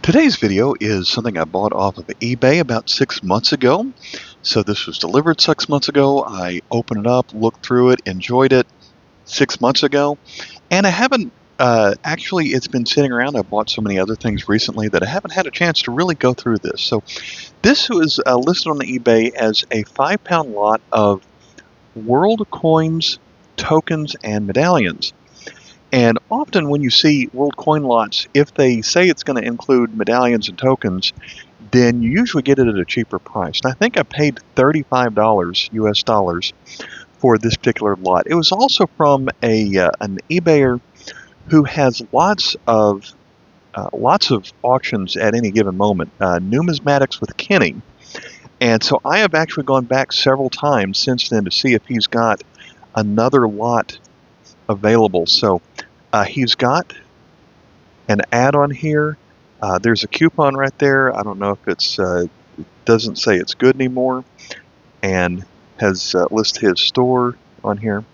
Today's video is something I bought off of eBay about 6 months ago. So this was delivered 6 months ago. I opened it up, looked through it, enjoyed it 6 months ago. And I haven't, actually, it's been sitting around. I bought so many other things recently that I haven't had a chance to really go through this. So this was listed on the eBay as a 5-pound lot of world coins, tokens, and medallions. And often when you see world coin lots, if they say it's going to include medallions and tokens, then you usually get it at a cheaper price. And I think I paid $35 US dollars for this particular lot. It was also from an eBayer who has lots of auctions at any given moment, numismatics with Kenny. And so I have actually gone back several times since then to see if he's got another lot available. So he's got an ad on here. There's a coupon right there. I don't know if it's doesn't say it's good anymore, and has listed his store on here.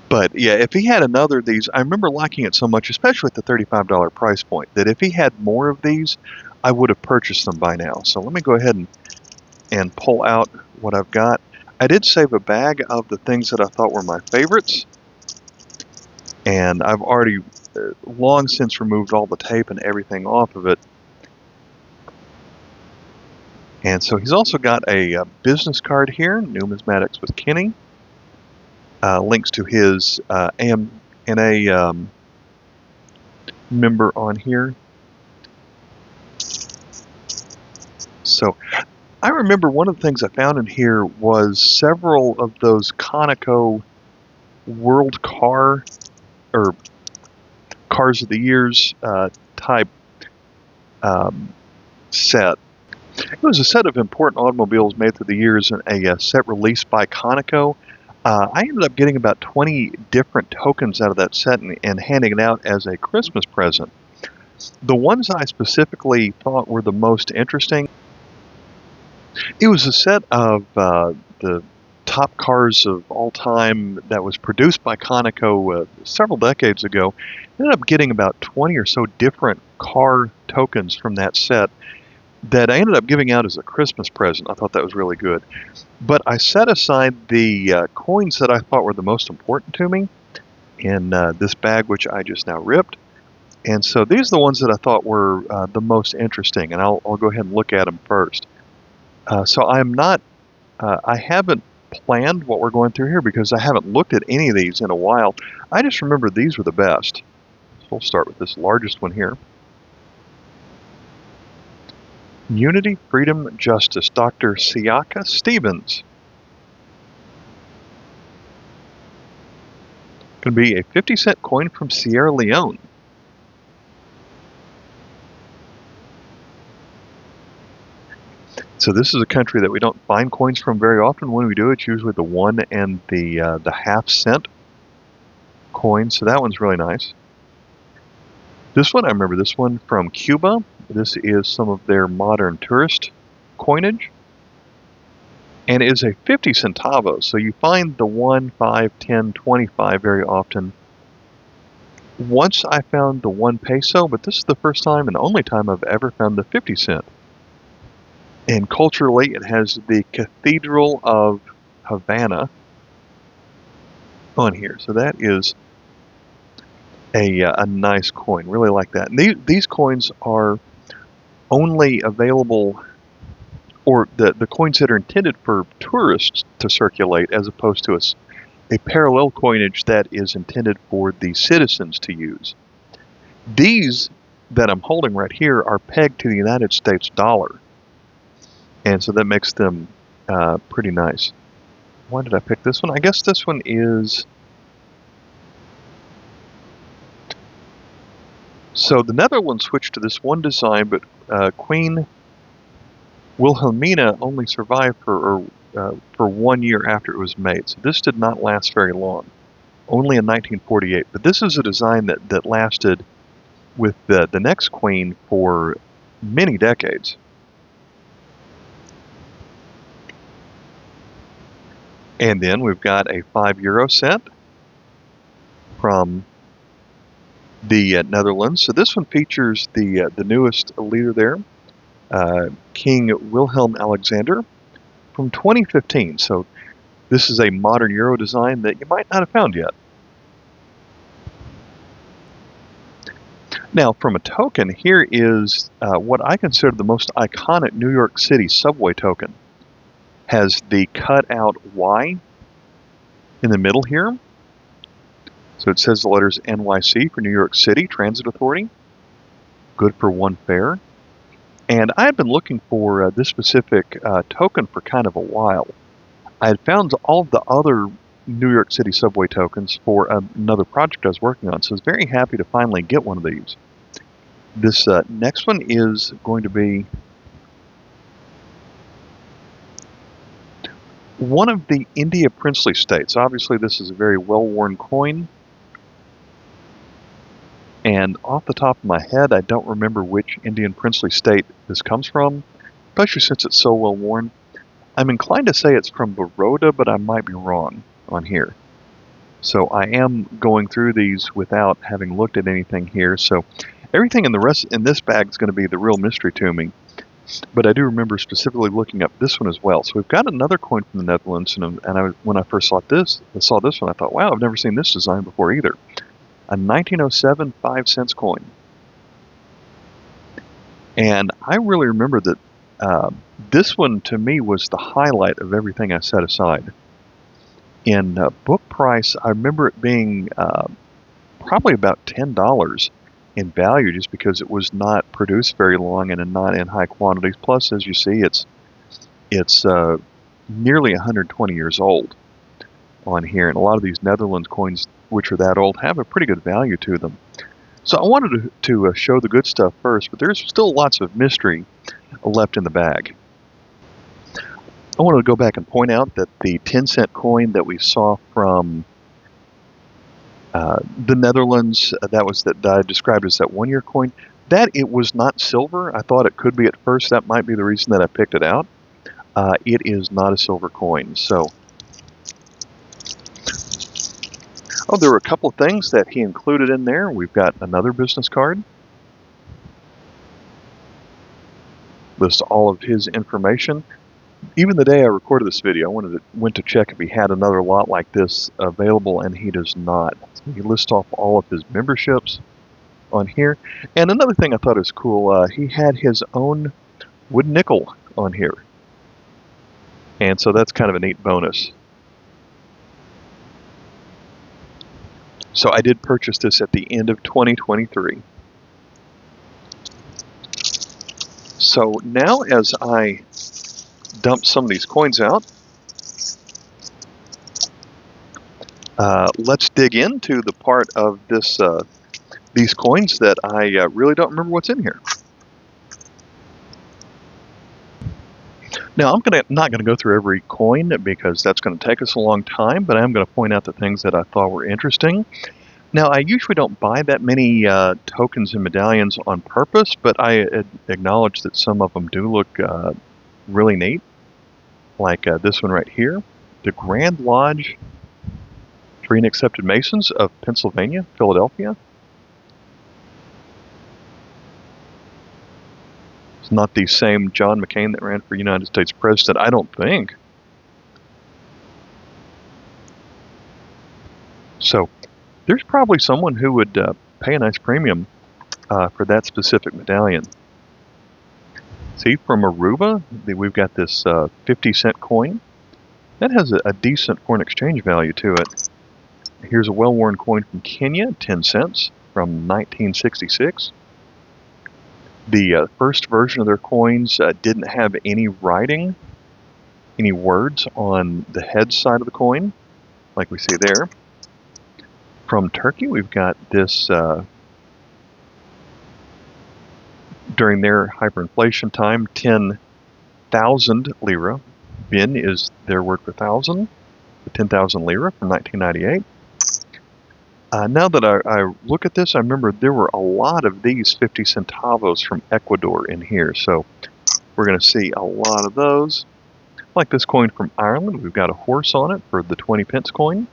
But yeah, if he had another of these, I remember liking it so much, especially at the $35 price point, that if he had more of these, I would have purchased them by now. So let me go ahead and pull out what I've got. I did save a bag of the things that I thought were my favorites, and I've already long since removed all the tape and everything off of it. And so he's also got a business card here, Numismatics with Kenny, links to his AMNA member on here. So I remember one of the things I found in here was several of those Sunoco World Car or Cars of the Years type set. It was a set of important automobiles made through the years and a set released by Sunoco. I ended up getting about 20 different tokens out of that set and handing it out as a Christmas present. The ones I specifically thought were the most interesting, it was a set of the top cars of all time that was produced by Sunoco several decades ago. I ended up getting about 20 or so different car tokens from that set that I ended up giving out as a Christmas present. I thought that was really good. But I set aside the coins that I thought were the most important to me in this bag, which I just now ripped. And so these are the ones that I thought were the most interesting, and I'll go ahead and look at them first. So I'm not, I haven't planned what we're going through here because I haven't looked at any of these in a while. I just remember these were the best. So we'll start with this largest one here. Unity, Freedom, Justice, Dr. Siaka Stevens. Going to be a 50-cent coin from Sierra Leone. So this is a country that we don't find coins from very often. When we do, it's usually the 1 and the half-cent coins. So that one's really nice. This one, I remember this one from Cuba. This is some of their modern tourist coinage. And it is a 50 centavos. So you find the 1, 5, 10, 25 very often. Once I found the 1 peso, but this is the first time and only time I've ever found the 50 cent. And culturally, it has the Cathedral of Havana on here. So that is a nice coin. Really like that. And these coins are only available, or the coins that are intended for tourists to circulate, as opposed to a parallel coinage that is intended for the citizens to use. These that I'm holding right here are pegged to the United States dollar. And so that makes them pretty nice. Why did I pick this one? I guess this one is... So the Netherlands switched to this one design, but Queen Wilhelmina only survived for 1 year after it was made. So this did not last very long, only in 1948. But this is a design that lasted with the next queen for many decades. And then we've got a €5 cent from the Netherlands. So this one features the newest leader there, King Wilhelm Alexander from 2015. So this is a modern Euro design that you might not have found yet. Now, from a token, here is what I consider the most iconic New York City subway token. Has the cut-out Y in the middle here. So it says the letters NYC for New York City Transit Authority. Good for one fare. And I had been looking for this specific token for kind of a while. I had found all of the other New York City subway tokens for another project I was working on, so I was very happy to finally get one of these. This next one is going to be one of the India princely states. Obviously, this is a very well-worn coin. And off the top of my head, I don't remember which Indian princely state this comes from, especially since it's so well-worn. I'm inclined to say it's from Baroda, but I might be wrong on here. So I am going through these without having looked at anything here. So everything in this bag is going to be the real mystery to me. But I do remember specifically looking up this one as well. So we've got another coin from the Netherlands, and when I first saw this one, I thought, wow, I've never seen this design before either. A 1907 5-cent coin. And I really remember that this one, to me, was the highlight of everything I set aside. In book price, I remember it being probably about $10 in value, just because it was not produced very long and not in high quantities. Plus, as you see, it's nearly 120 years old on here, and a lot of these Netherlands coins, which are that old, have a pretty good value to them. So I wanted to show the good stuff first, but there's still lots of mystery left in the bag. I wanted to go back and point out that the 10-cent coin that we saw from the Netherlands, that I described as that one-year coin, that it was not silver. I thought it could be at first. That might be the reason that I picked it out. It is not a silver coin. So, there were a couple of things that he included in there. We've got another business card. Lists all of his information. Even the day I recorded this video, I went to check if he had another lot like this available, and he does not. He lists off all of his memberships on here. And another thing I thought was cool, he had his own wooden nickel on here. And so that's kind of a neat bonus. So I did purchase this at the end of 2023. So now, as I dump some of these coins out, let's dig into the part of these coins that I really don't remember what's in here. Now, I'm not going to go through every coin because that's going to take us a long time, but I'm going to point out the things that I thought were interesting. Now, I usually don't buy that many tokens and medallions on purpose, but I acknowledge that some of them do look really neat, like this one right here, the Grand Lodge Free and Accepted Masons of Pennsylvania, Philadelphia. It's not the same John McCain that ran for United States President, I don't think. So there's probably someone who would pay a nice premium for that specific medallion. See, from Aruba, we've got this 50-cent coin. That has a decent foreign exchange value to it. Here's a well-worn coin from Kenya, 10 cents, from 1966. The first version of their coins didn't have any writing, any words on the head side of the coin, like we see there. From Turkey, we've got this, during their hyperinflation time, 10,000 lira. Bin is their word for thousand, the 10,000 lira from 1998. Now that I look at this, I remember there were a lot of these 50 centavos from Ecuador in here, so we're going to see a lot of those. Like this coin from Ireland, we've got a horse on it for the 20 pence coin.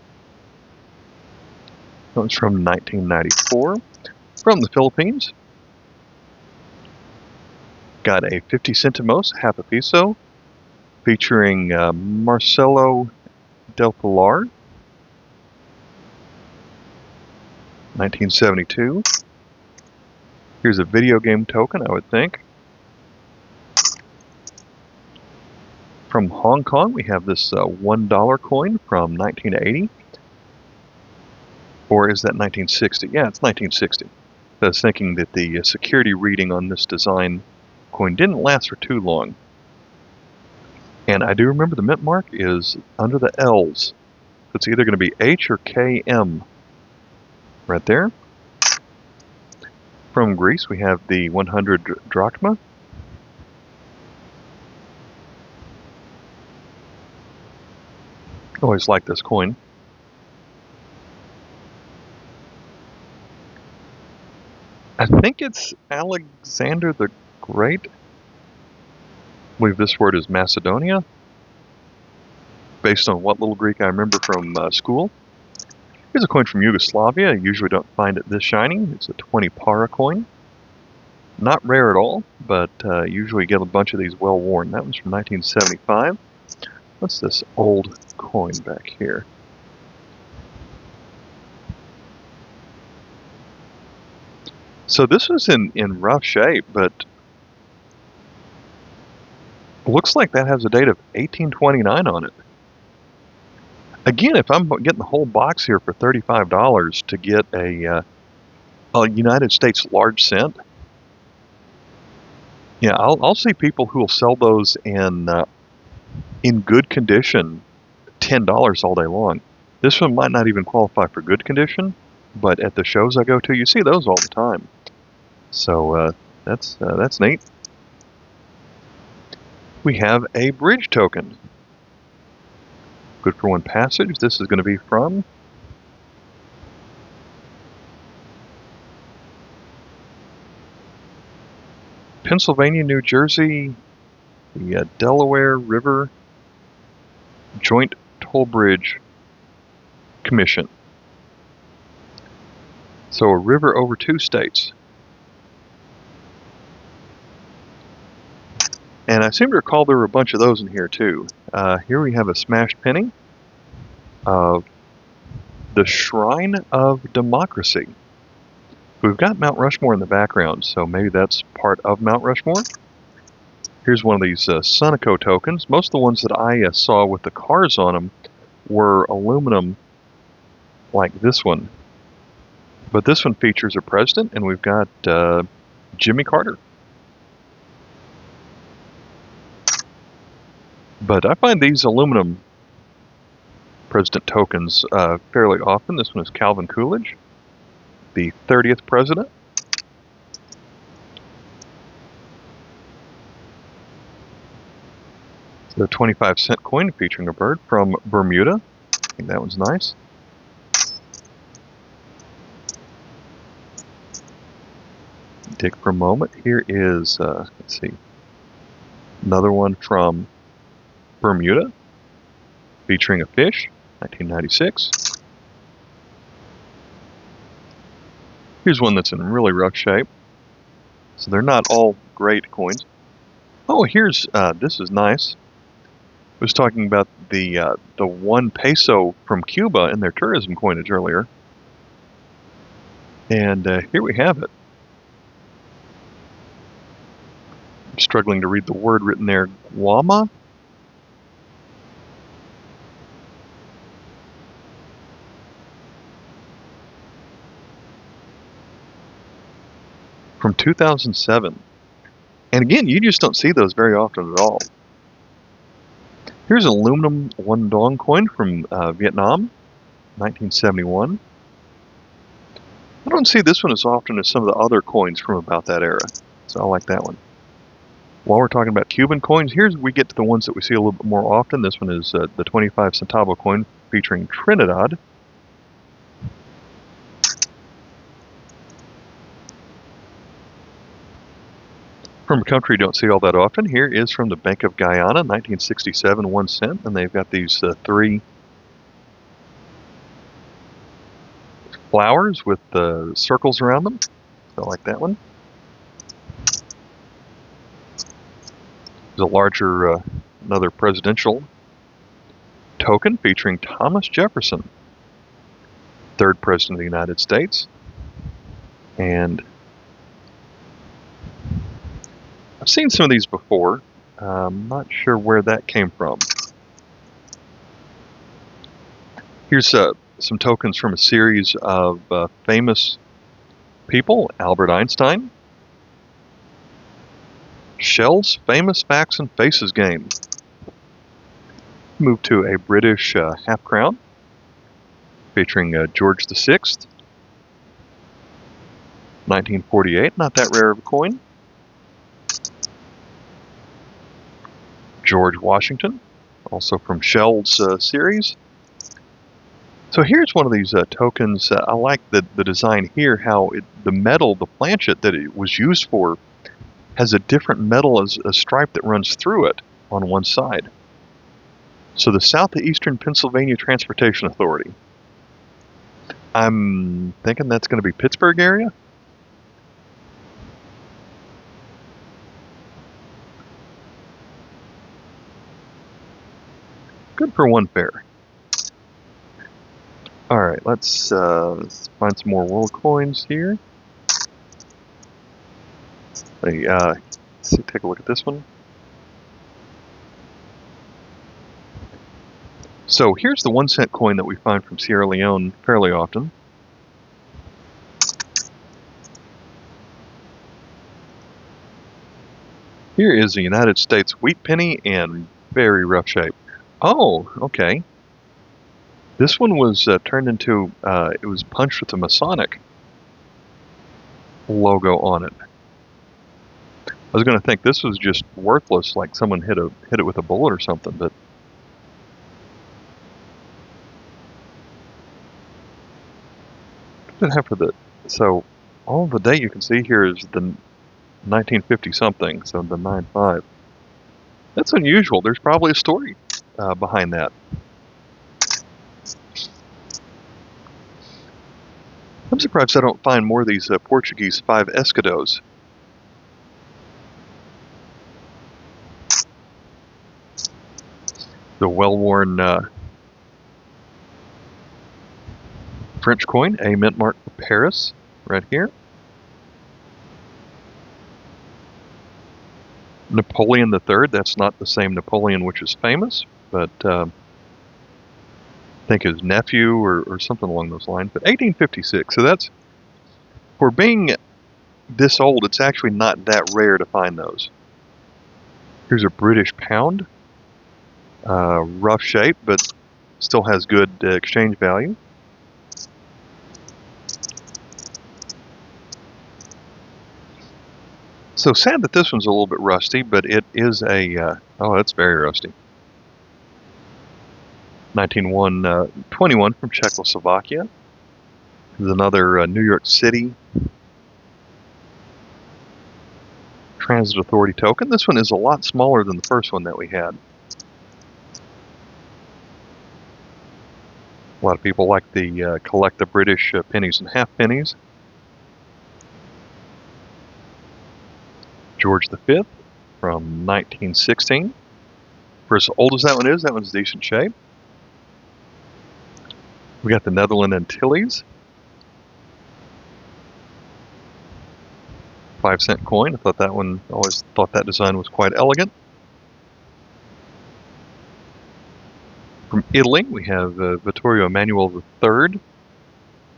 That was from 1994. From the Philippines, got a 50 centimos, half a peso, featuring Marcelo Del Pilar, 1972. Here's a video game token, I would think. From Hong Kong, we have this $1 coin from 1980. Or is that 1960? Yeah, it's 1960. I was thinking that the security reading on this design coin didn't last for too long. And I do remember the mint mark is under the L's. It's either going to be H or KM. Right there. From Greece, we have the 100 drachma. Always like this coin. I think it's Alexander the Great. I believe this word is Macedonia, based on what little Greek I remember from school. Here's a coin from Yugoslavia. I usually don't find it this shiny. It's a 20 para coin. Not rare at all, but usually get a bunch of these well worn. That one's from 1975. What's this old coin back here? So this was in rough shape, but looks like that has a date of 1829 on it. Again, if I'm getting the whole box here for $35 to get a United States large cent, yeah, I'll see people who will sell those in good condition, $10 all day long. This one might not even qualify for good condition, but at the shows I go to, you see those all the time. So that's neat. We have a bridge token. Good for one passage. This is going to be from Pennsylvania, New Jersey, the Delaware River Joint Toll Bridge Commission. So a river over two states. And I seem to recall there were a bunch of those in here too. Here we have a smashed penny of the Shrine of Democracy. We've got Mount Rushmore in the background, so maybe that's part of Mount Rushmore. Here's one of these Sunoco tokens. Most of the ones that I saw with the cars on them were aluminum like this one. But this one features a president, and we've got Jimmy Carter. But I find these aluminum president tokens fairly often. This one is Calvin Coolidge, the 30th president. The 25-cent coin featuring a bird from Bermuda. I think that one's nice. Dig for a moment. Here is, let's see, another one from Bermuda, featuring a fish, 1996. Here's one that's in really rough shape. So they're not all great coins. Oh, here's, this is nice. I was talking about the 1 peso from Cuba in their tourism coinage earlier. And here we have it. I'm struggling to read the word written there. Guama? From 2007. And again, you just don't see those very often at all. Here's an aluminum one dong coin from Vietnam, 1971. I don't see this one as often as some of the other coins from about that era, so I like that one. While we're talking about Cuban coins, here's we get to the ones that we see a little bit more often. This one is the 25 centavo coin featuring Trinidad. From a country you don't see all that often, here is from the Bank of Guyana, 1967, 1 cent, and they've got these 3 flowers with circles around them. I like that one. There's a larger, another presidential token featuring Thomas Jefferson, 3rd President of the United States. And I've seen some of these before. I'm not sure where that came from. Here's some tokens from a series of famous people. Albert Einstein. Shell's famous Facts and Faces game. Move to a British half crown featuring George VI. 1948, not that rare of a coin. George Washington, also from Shell's series. So here's one of these tokens. I like the design here, how the metal, the planchet that it was used for, has a different metal as a stripe that runs through it on one side. So the Southeastern Pennsylvania Transportation Authority. I'm thinking that's going to be Pittsburgh area. Good for one fare. Alright, let's find some more world coins here. Let's see, take a look at this one. So here's the 1-cent coin that we find from Sierra Leone fairly often. Here is a United States wheat penny in very rough shape. Oh, okay. This one was turned into, it was punched with a Masonic logo on it. I was going to think this was just worthless, like someone hit it with a bullet or something, but so all the date you can see here is the 1950 something, so the 9/5. That's unusual. There's probably a story behind that. I'm surprised I don't find more of these Portuguese 5 escudos. The well-worn French coin, a mint mark for Paris, right here. Napoleon III, that's not the same Napoleon which is famous, but I think his nephew or something along those lines. But 1856, so that's, for being this old, it's actually not that rare to find those. Here's a British pound, rough shape, but still has good exchange value. So sad that this one's a little bit rusty, but it is a, oh, it's very rusty. 1921 from Czechoslovakia. There's another New York City Transit Authority token. This one is a lot smaller than the first one that we had. A lot of people like the collect the British pennies and half pennies. George V from 1916. For as old as that one is, that one's decent shape. We got the Netherlands Antilles. 5-cent coin. I thought that one, always thought that design was quite elegant. From Italy, we have Vittorio Emanuele III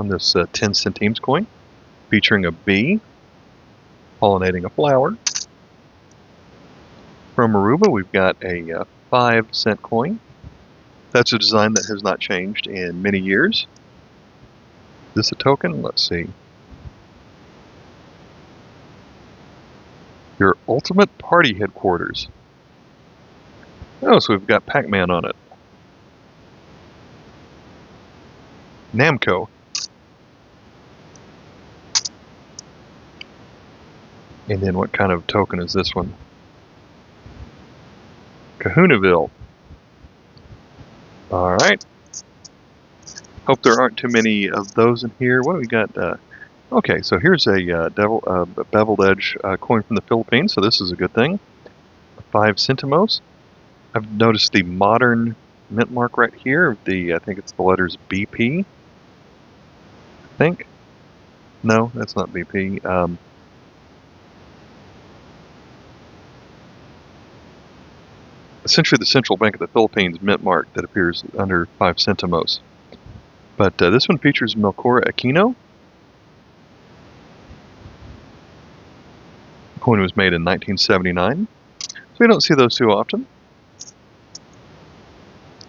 on this 10 centimes coin, featuring a bee pollinating a flower. From Aruba, we've got a 5-cent coin. That's a design that has not changed in many years. Is this a token? Let's see. Your ultimate party headquarters. Oh, so we've got PacMan on it. NAMCO. And then what kind of token is this one? Kahunaville. Alright. Hope there aren't too many of those in here. What do we got? Oh, Okay, so here's a beveled edge coin from the Philippines, so this is a good thing. 5 centimos. I've noticed the modern mint mark right here. I think it's the letters BP. I think. No, that's not BP. Essentially the Central Bank of the Philippines mint mark that appears under 5 centimos. But this one features Melchora Aquino. The coin was made in 1979. So we don't see those too often.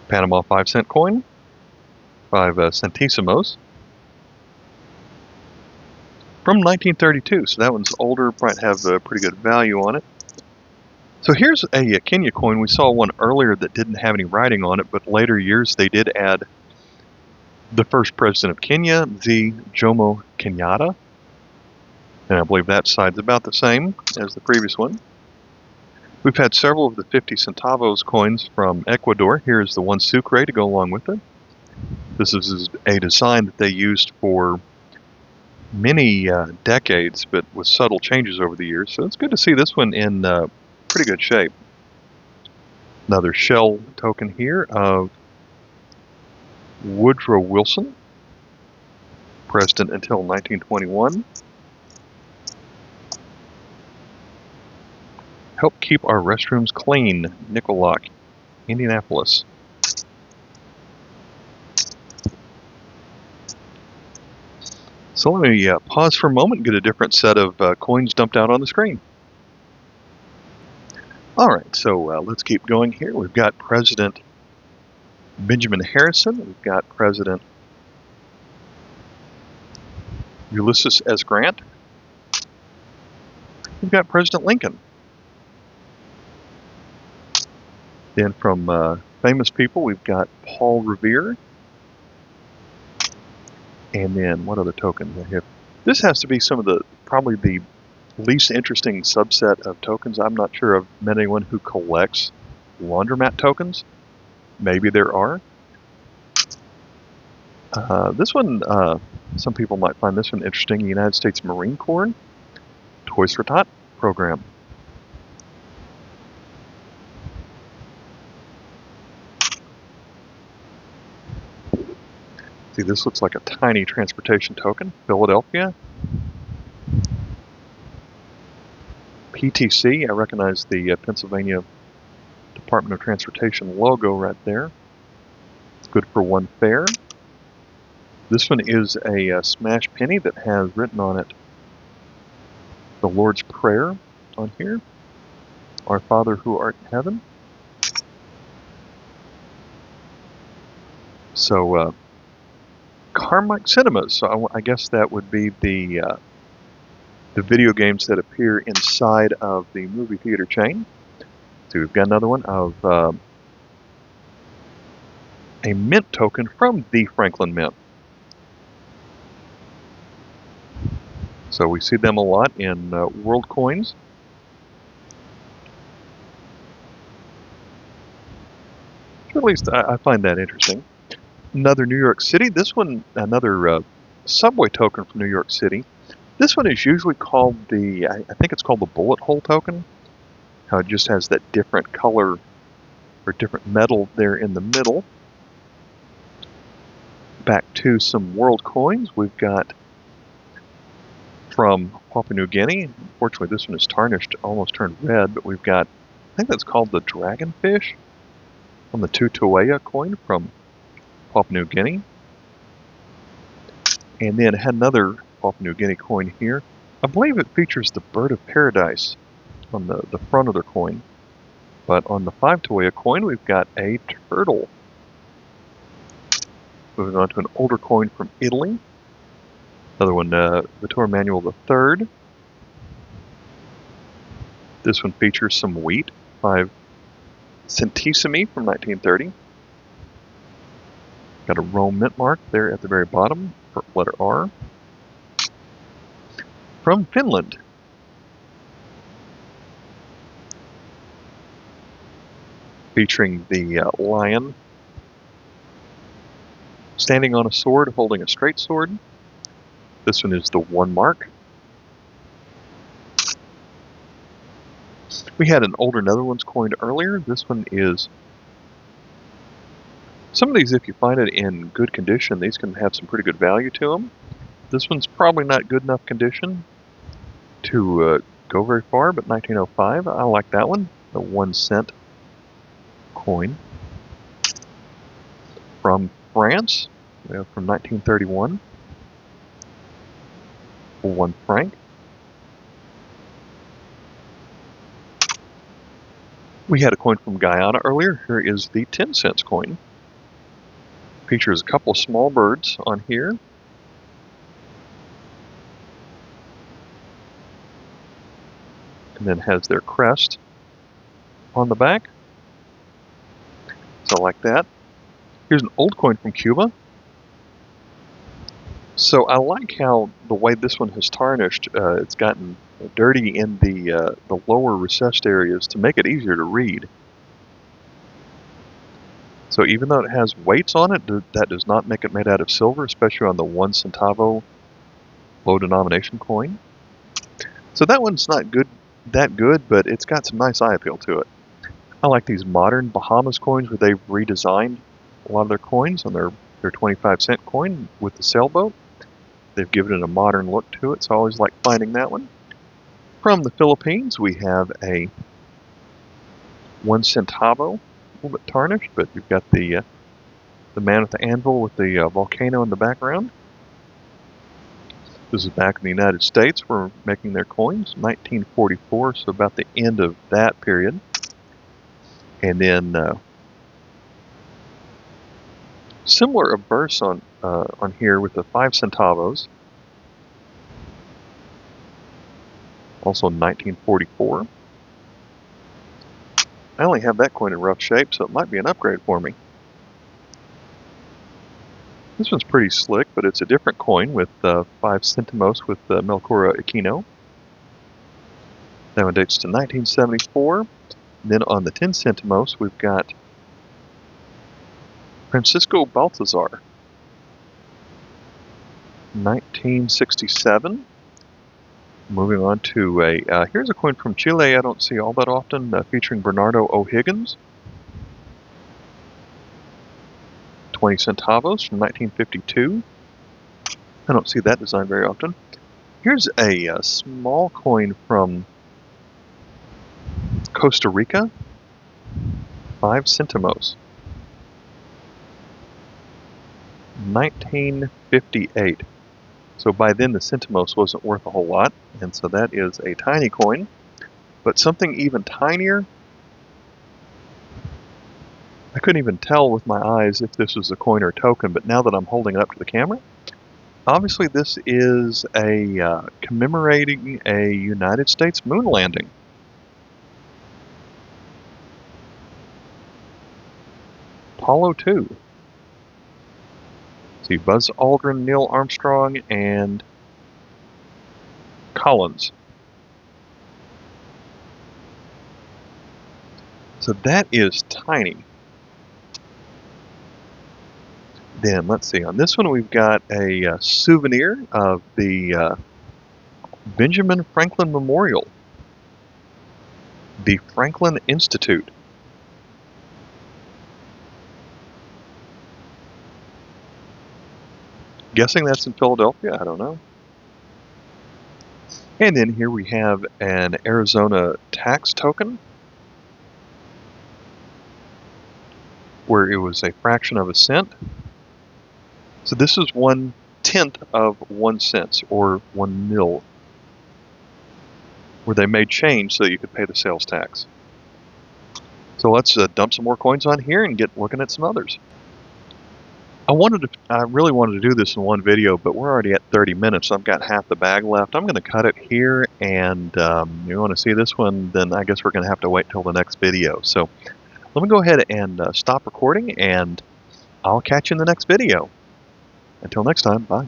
Panama 5-cent coin. 5 centésimos. From 1932, so that one's older, might have a pretty good value on it. So here's a Kenya coin. We saw one earlier that didn't have any writing on it, but later years they did add the first president of Kenya, the Jomo Kenyatta. And I believe that side's about the same as the previous one. We've had several of the 50 centavos coins from Ecuador. Here's the 1 sucre to go along with it. This is a design that they used for many decades, but with subtle changes over the years. So it's good to see this one in pretty good shape. Another shell token here of Woodrow Wilson, president until 1921. Help keep our restrooms clean, Nickel Lock, Indianapolis. So let me pause for a moment and get a different set of coins dumped out on the screen. All right, so let's keep going here. We've got President Benjamin Harrison. We've got President Ulysses S. Grant. We've got President Lincoln. Then from famous people, we've got Paul Revere. And then what other tokens I have? This has to be some of the, probably the least interesting subset of tokens. I'm not sure I've met anyone who collects laundromat tokens. Maybe there are. This one, some people might find this one interesting. The United States Marine Corps Toys for Tot program. See, this looks like a tiny transportation token. Philadelphia. PTC, I recognize the Pennsylvania Department of Transportation logo right there. It's good for 1 fare. This one is a smash penny that has written on it the Lord's Prayer on here. Our Father who art in heaven. So, Carmike Cinemas. So I guess that would be the video games that appear inside of the movie theater chain. So we've got another one of a mint token from the Franklin Mint. So we see them a lot in world coins. At least I find that interesting. Another New York City. This one, another subway token from New York City. This one is usually called I think it's called the bullet hole token. How it just has that different color or different metal there in the middle. Back to some world coins. We've got from Papua New Guinea. Unfortunately, this one is tarnished, almost turned red, but we've got, I think that's called the dragonfish on the Tutuea coin from Papua New Guinea. And then I had another Papua New Guinea coin here. I believe it features the bird of paradise on the front of their coin. But on the 5 Tuea coin, we've got a turtle. Moving on to an older coin from Italy. Another one, Vittorio Emanuele III. This one features some wheat, 5 centesimi from 1930. Got a Rome mint mark there at the very bottom for letter R. From Finland. Featuring the lion standing on a sword, holding a straight sword. This one is the 1 mark. We had an older Netherlands coin earlier. This one is... Some of these, if you find it in good condition, these can have some pretty good value to them. This one's probably not good enough condition to go very far, but 1905, I like that one. The 1 cent coin. From France, we have from 1931, for 1 franc. We had a coin from Guyana earlier. Here is the 10 cents coin. Features a couple of small birds on here. And then has their crest on the back. So I like that. Here's an old coin from Cuba. So I like how the way this one has tarnished. It's gotten dirty in the lower recessed areas to make it easier to read. So even though it has weights on it, that does not make it made out of silver, especially on the 1 centavo low denomination coin. So that one's not that good, but it's got some nice eye appeal to it. I like these modern Bahamas coins where they've redesigned a lot of their coins on their 25-cent coin with the sailboat. They've given it a modern look to it, so I always like finding that one. From the Philippines, we have a 1 centavo, a little bit tarnished, but you've got the man with the anvil with the volcano in the background. This is back in the United States. We're making their coins, 1944, so about the end of that period. And then similar verse on here with the 5 centavos, also 1944. I only have that coin in rough shape, so it might be an upgrade for me. This one's pretty slick, but it's a different coin with 5 centimos with Melchora Aquino. That one dates to 1974. And then on the 10 centimos, we've got Francisco Balthazar, 1967. Moving on to here's a coin from Chile I don't see all that often, featuring Bernardo O'Higgins. 20 centavos from 1952. I don't see that design very often. Here's a small coin from Costa Rica, 5 centimos. 1958. So by then the centimos wasn't worth a whole lot, and so that is a tiny coin. But something even tinier, I couldn't even tell with my eyes if this was a coin or a token, but now that I'm holding it up to the camera, obviously this is a commemorating a United States moon landing. Apollo 2. See Buzz Aldrin, Neil Armstrong, and Collins. So that is tiny. Then let's see, on this one we've got a souvenir of the Benjamin Franklin Memorial, the Franklin Institute. Guessing that's in Philadelphia, I don't know. And then here we have an Arizona tax token, where it was a fraction of a cent. So this is 1/10 of 1 cent, or 1 mil, where they made change so you could pay the sales tax. So let's dump some more coins on here and get looking at some others. I really wanted to do this in one video, but we're already at 30 minutes. So I've got half the bag left. I'm going to cut it here, and you want to see this one, then I guess we're going to have to wait till the next video. So let me go ahead and stop recording, and I'll catch you in the next video. Until next time, bye.